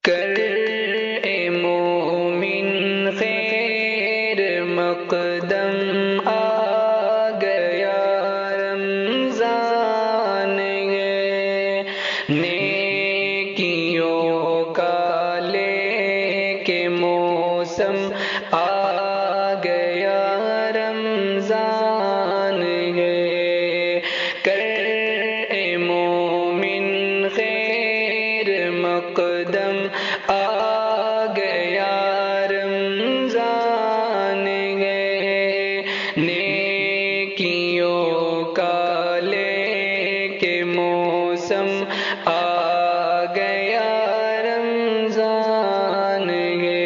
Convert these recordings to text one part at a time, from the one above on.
کر اے مومن خیر مقدم آ گیا رمضان ہے، نیکیوں کا لے کے موسم آ گیا رمضان ہے، کر اے مومن خیر مقدم آ گیا رمضان ہے، نیکیوں کا لے کے موسم آ گیا رمضان ہے،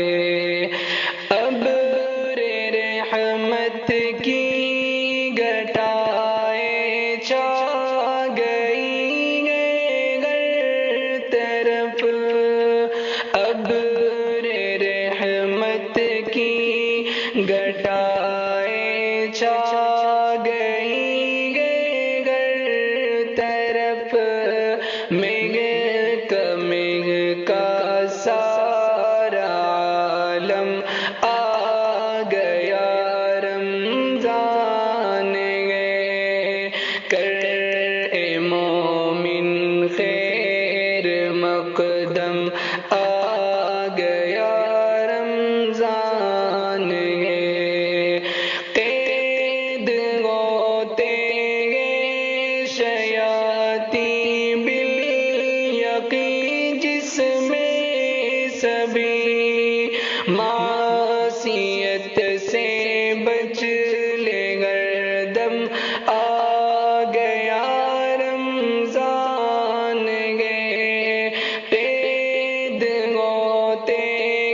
ابر رحمت کی گھٹائیں چھا گئی ہیں ہر طرف، ابر رحمت کی گھٹائیں چھا گئی ہیں ہر طرف، مہ کا سارا عالم آ گیا رمضان ہے، کر اے مومن خیر مقدم آ گیا رمضان ہے، قید ہوتے ہیں شیاطین بالیقین جس میں سبھی معصیت سے بچ لے ہردم آ گیا رمضان ہے، قید ہوتے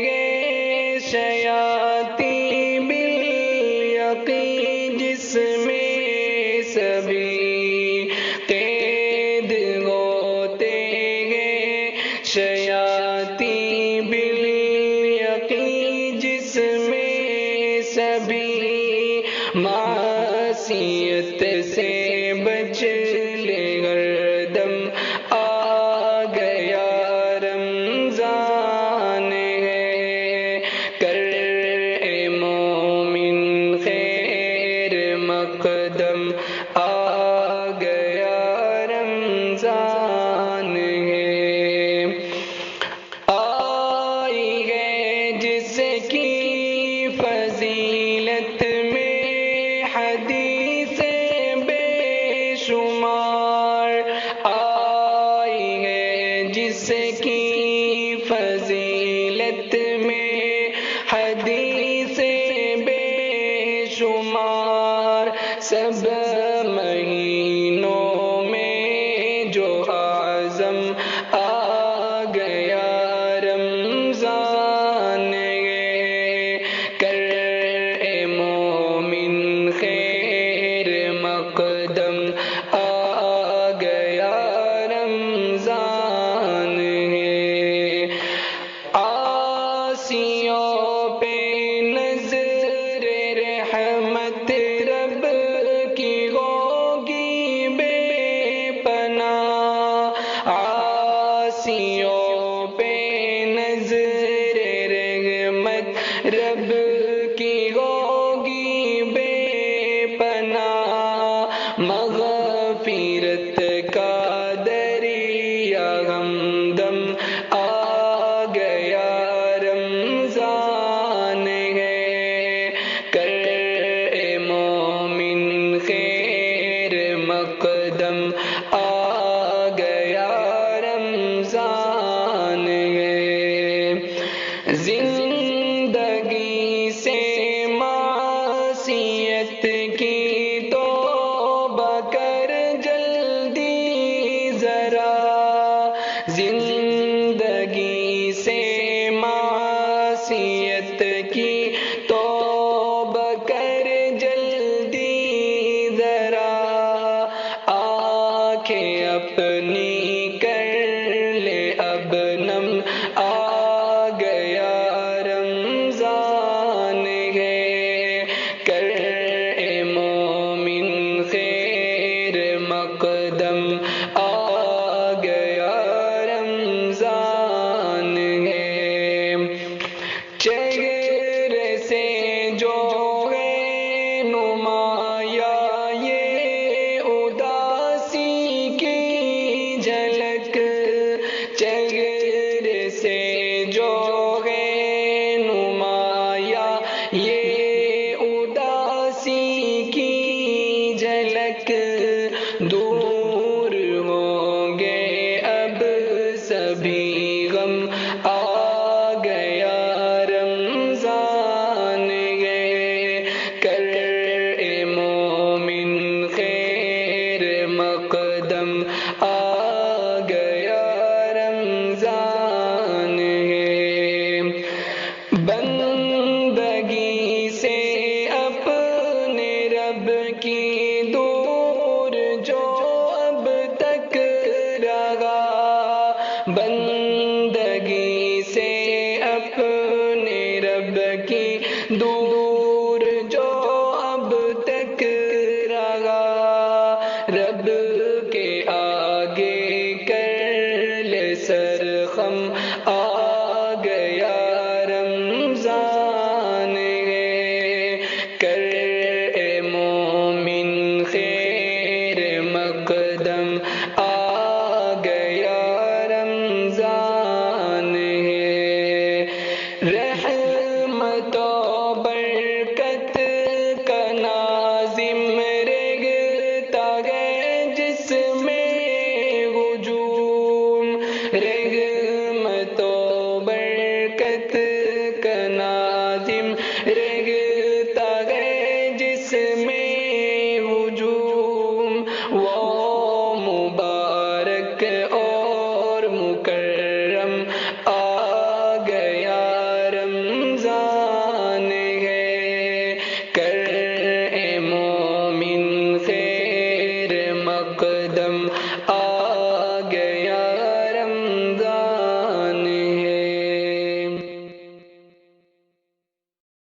ہیں شیاطین بالیقین جس میں سبھی قید ہوتے ہیں شیاطین بالیقین جس میں سبھی معصیت سے بچ لے ہردم آ گیا رمضان ہے، کر اے مومن خیر مقدم آ گیا رمضان ہے، آئی ہے جس کی فضیلت میں حدیثیں بے شمار، آئی ہے جس کی فضیلت میں حدیثیں بے شمار، سب مہینوں میں جو اعظم آ گیا رمضان ہے، کر اے مومن خیر مقدم آ گیا رمضان ہے، عاصیوں پہ نظر رحمت رب کی ہوگی بے پناہ، عاصیوں پہ نظر رحمت رب کی ہوگی بے پناہ، مغفرت کا دریا ہمدم آ گیا رمضان ہے، کر اے مومن خیر مقدم آ گیا رمضان ہے، زندگی سے معصیت کی توبہ کر جلدی ذرا، زندگی سے معصیت کی توبہ کر جلدی ذرا، آنکھیں اپنی کر لے اب نم آ گیا رمضان ہے، کر اے مومن خیر مقدم آ گیا رمضان ہے، دور جو اب تک رہا رب کے آگے کر لے سر خم